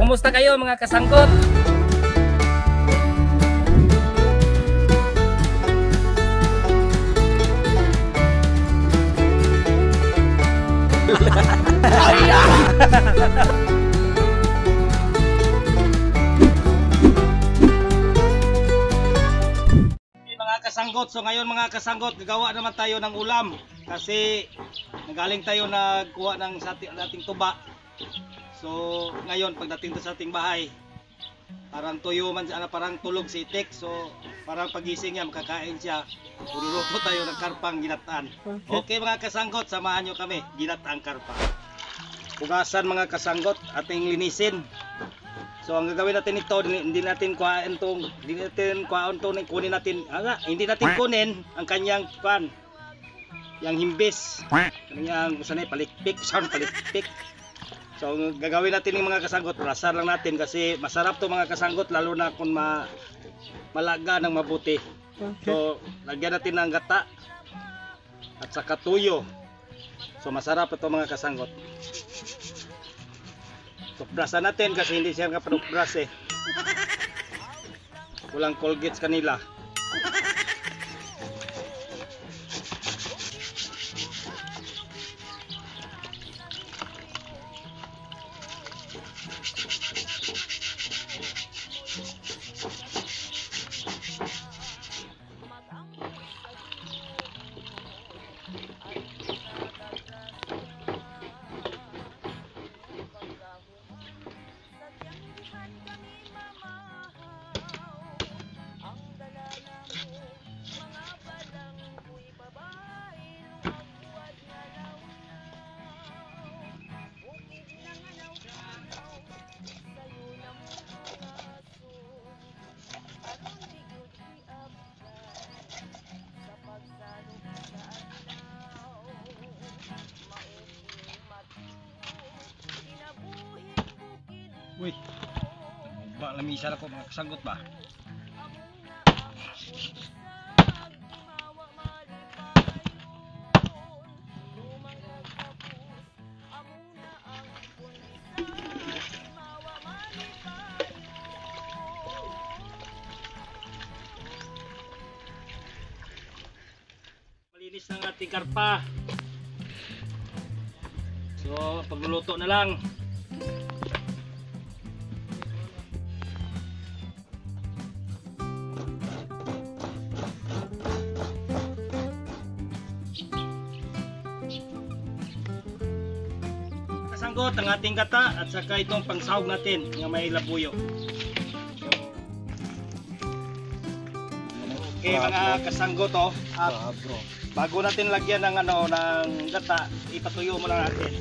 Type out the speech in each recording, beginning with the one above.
kumusta kayo mga kasangkot? Mga kasanggot, so ngayon mga kasanggot, gagawa naman tayo ng ulam kasi nagaling tayo nagkuha ng ating tuba. So ngayon pagdating sa ating bahay, parang tuyo man siya, parang tulog si Itik. So parang pagising niya makakain siya. Luluto tayo ng karpang ginataan. Okay mga kasanggot, samahan nyo kami, ginataang karpa. Pugasan mga kasanggot, ating linisin. So ang gagawin natin ito, hindi natin kunin ang kanyang pan, yang himbis, kanyang sanay palikpik, palikpik. So ang gagawin natin ng mga kasanggot, rasar lang natin kasi masarap to mga kasanggot, lalo na kung malaga ng mabuti. So lagyan natin ng gata at saka tuyo. So masarap ito mga kasanggot. Toothbrushan natin kasi hindi siya nakapanukbrush eh. Walang Colgates kanila. Uy, ba lamisa ako mga kasanggot ba? Malinis ng ating karpa. So, pagluluto na lang. Kasanggot ang ating gata at saka itong pangsahog natin ng may labuyo. Okay mga kasanggot, bago natin lagyan ng ng gata, ipatuyo muna natin.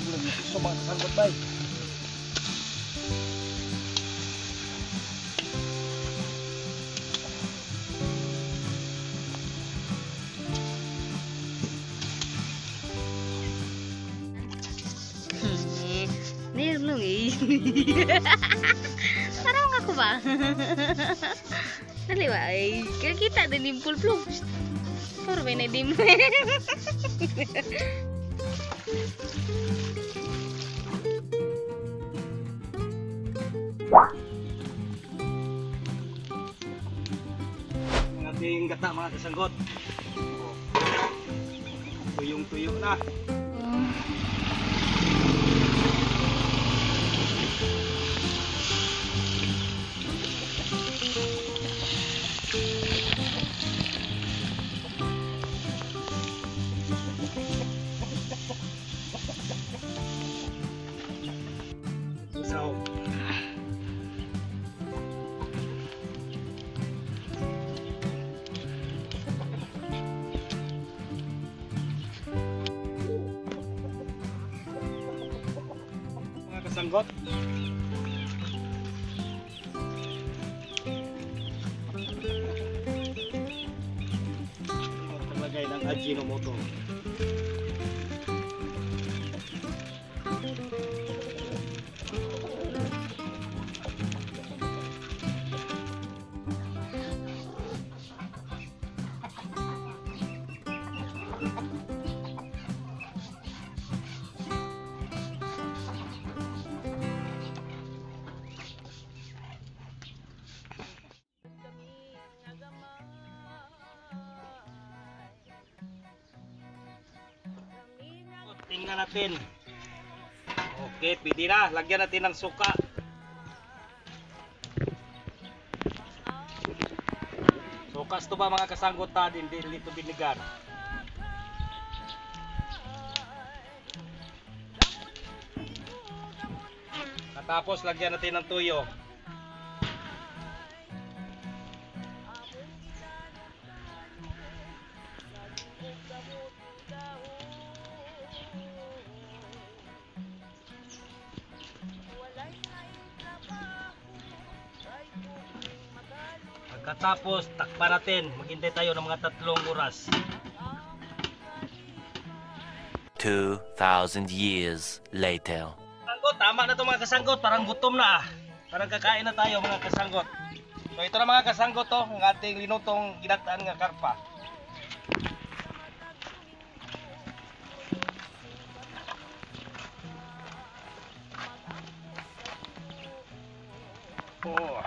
Belum itu mga kasanggot bay. Nih belum Parang aku ba? Dali ba? Kita ada nimpul belum? Baru main dim. Ang ating gata mga kasanggot. Tuyong-tuyo na. So, mga kasanggot, maglagay ng Ajinomoto. tingnan natin. Okay, pwede na. Lagyan natin ng suka. Sukas to ba mga kasanggot ta din dito binigar. Tapos lagyan natin ng tuyo. Pagkatapos takpan natin, maghintay tayo ng mga 3 oras. 2,000 years later. Kasanggot, tama na to mga kasanggot, parang gutom na. Parang kakain na tayo mga kasanggot. So ito na mga kasanggot to, ang ating linutong ginataan nga karpa. Oh.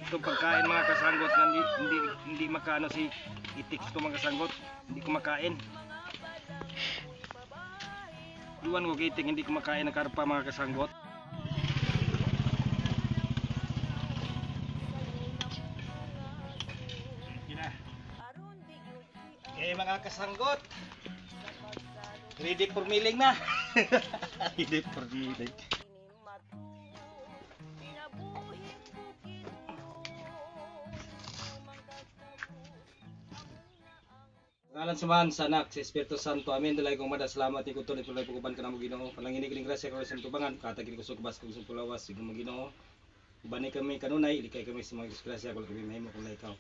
Itong pagkain mga kasanggot nga hindi makaano si itik ko mga kasanggot, hindi ko makain. Iwan ko itik, hindi ko makain ng karpa mga kasanggot. Okay mga kasanggot, ready for milling na. Ready for milling. Ngalan sumahan sa anak sa Espiritu Santo. Amen. Dalay kong madasalamat ni kuto ni tulay pag-uban ka na mo Ginoo. Pananginig ning grasya ko sa tubangan, katagin ko sa kubas kung sa pulawas siguro mo Ginoo. Ubani kami kanunay, ilikay kami sa mga disgrasya kung kami mahimo kung ikaw.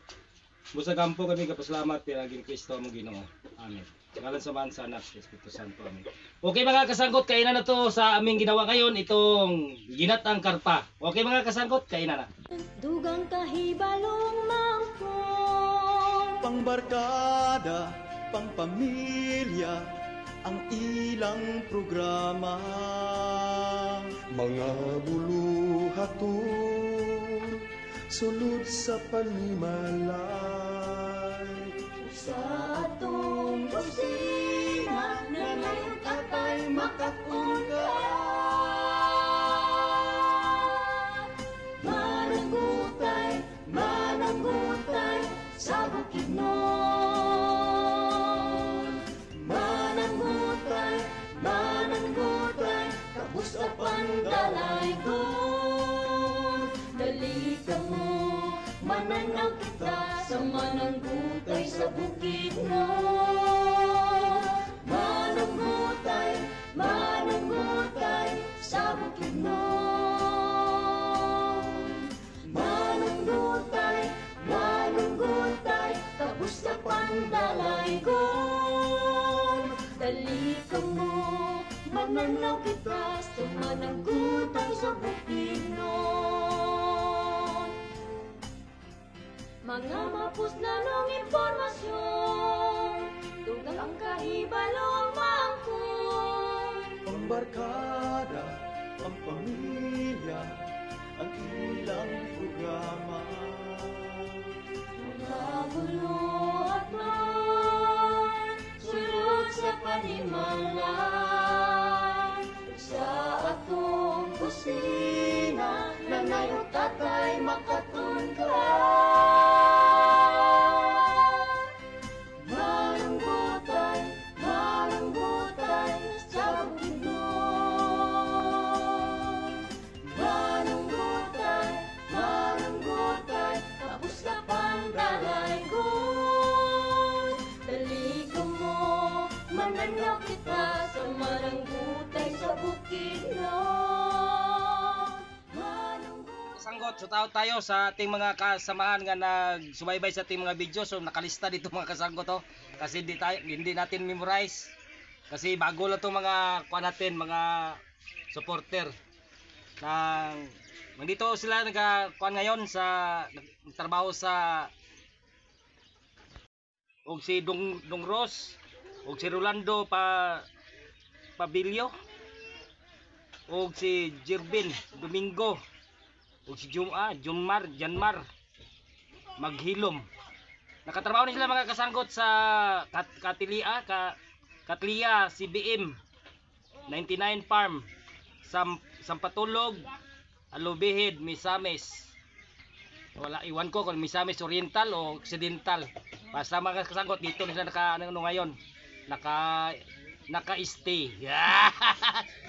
Busa gampo kami kapasalamat pinagin Kristo mo Ginoo. Amen. Ngalan sumahan sa anak sa Espiritu Santo. Amen. Okay mga kasanggot, kainan na to sa aming ginawa ngayon itong ginatang karpa. Okay mga kasanggot, kainan na. Dugang kahibalong mangkon, Pangbarkada, pangpamilya, ang ilang programa. Mga buluhaton, sulod sa panimalay. sa atong kusina, nanayon katay makatungkad. Mananggutay, sa Bukidnon. Mananggutay, kapos sa pandalay ko. Dali ka mo, mananaw kita sa mananggutay sa Bukidnon. Mananggutay, sa Bukidnon. Mananggutay, kapos sa pandalay ko. Dali ka mo, mananaw kita sa mananggutay sa Bukidnon. Mga mapus na nung impormasyon, dugang ang kahibalong mangkon. Pangbarkada, pangpamilya, ang ilang programa. Mga gulo at man, sulod sa panimalay. Sa atong kusina, nanayon tatay makatungkad. Mananggutay, sa Bukidnon. Mananggutay, kapos sa pandalay ko. Dali ka mo, mananaw kita sa mananggutay sa Bukidnon. Kasanggot, sutaw tayo sa ating mga kasamahan nga nagsubaybay sa ating mga video. So nakalista dito mga kasanggot to. Kasi hindi natin memorize. Kasi bago lang itong mga kuha natin, mga supporter. Nandito sila nagkuhan ngayon sa nagtrabaho sa og si Dong Ros, og si Rolando Pabilio, og si Jirbin Domingo, og si Janmar Maghilom. Nakatrabaho ni sila mga kasanggot sa Katlia CBM 99 Farm, Sampatulog, Alubihid, Misamis. Wala, iwan ko kung Misamis Oriental o Occidental. Basta mga kasanggot dito nila ngayon. Naka-stay. Yeah.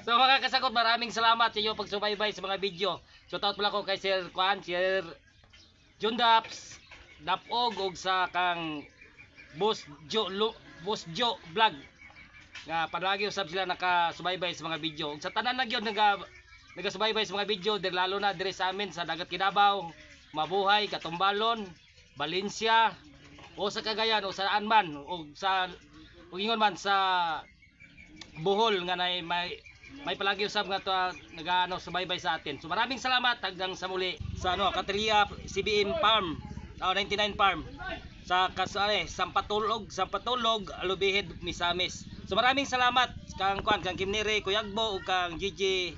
So mga kasanggot, maraming salamat sa inyo pagsubaybay sa mga video. Shout out pala ko kay Sir Sir John Daps, Dapog og sa kang Boss Joe Vlog. Nga palagi usab sila nakasubaybay sa mga video. Ug sa tanan na gyud nagasubaybay sa mga video, lalo na dire sa amin sa Dagat Kinabaw, Mabuhay, Katumbalon, Valencia, o sa Cagayan o saan man o sa ingon man sa Bohol nga may palagi usab nga to subaybay sa atin. So maraming salamat hanggang sa muli sa Katlia CBM Farm, 99 Farm sa Sampatulog, Alubihid, Misamis. So maraming salamat kang Kimnere, Kuyagbo ug kang GG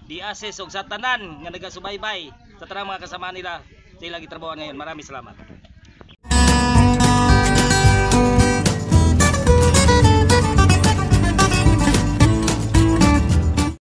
Diases ug sa tanan nga nagasubaybay sa tanang mga kasama nila sa ilang gitrabaho ngayon. Maraming salamat.